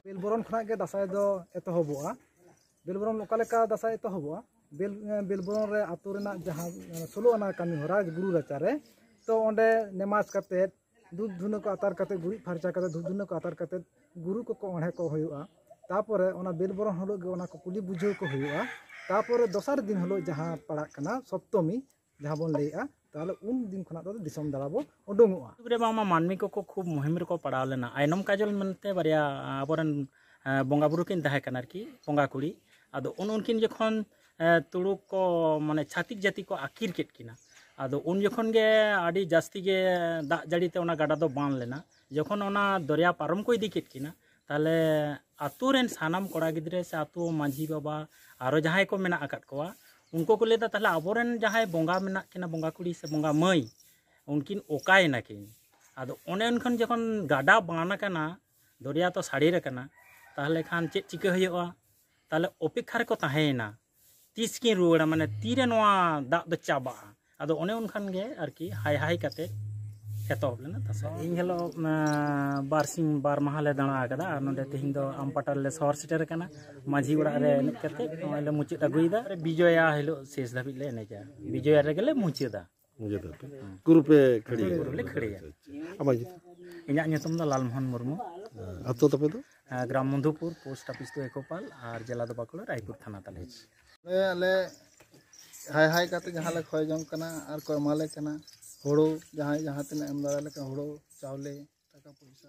बेलबरन खना के दसाई दो एतहबोआ बेलबरन ओकालेका दसाई एतहबोआ बेलबरन रे आतु रेना जहां सोलो आना कामी होरा गुरु रचा रे तो ओंडे नेमाज काते दूध धुना को आतार काते गुरी फरचा काते दूध धुना को आतार काते गुरु को ओणे को होयुआ तापरे ओना बेलबरन हलो गे ओना को कुली बुझाव को होयुआ तापरे दोसार दिन हलो जहां पड़ा कना सप्तमी जहां बोन लेआ ताले उन दिन खना दो दिसम दाराबो उडुंगुआ रे बामा मानमी को खूब मुहिम रे को पड़ाव लेना आयनम काजल मनते बारिया आबरन बंगा बुरु किन ताहे कना की बंगा कुड़ी आदो उनकिन जखन तुड़ुक को माने छातिक जाति को आकिर केट किना आदो उन जखन गे आडी जास्ती गे दा जड़ी ते ओना गाडा दो बान लेना जखन ओना दरिया पारम को इदी केट किना ताले आतु रेन सानाम कोड़ा गिद्रे से आतु मांझी बाबा आरो जहाय को मेना आकात कोआ उनको को लेता ताले आबोरेन जहाय बंगा मेना किना बंगा कुड़ी से बंगा मई उनकिन ओकाय ना किन आदो ओने उनखन जखन गाडा बाना कना दरिया तो साड़ी रे कना ताहले खान चेक चिका हुआ ताहले अपेक्षा को ताहेना तीस की रुआड़ा माने तीरे नोआ दाग दो चाबा आदो ओने उनखान गे आरकी हाय हाय काते एतहब लेना तासा इन हेलो बारसिंग बार महाले दाना आकदा नोडे तेहिं दो आमपाटार ले शहर सेटर कना माझी उड़ा रे एनेज काते ओले मुचित अगुइदा बिजया हेलो शेष धाबित ले एनेजा बिजया रे गेले मुचिदा ग्रुप पे खड़ी खड़िया अमाजी इन्या nyutum दा लालमोहन मुर्मू अतो तपे दो ग्राम मधुपुर पोस्ट ऑफिस तो एकोपाल और जिला दो बाकुड़ा रायपुर थाना तलेज ले हाय हाय काते जहां ले खय जम कना और को माले कना होड़ो जहां जहां तने एम दाड़ा लेका होड़ो चावले टाका पैसा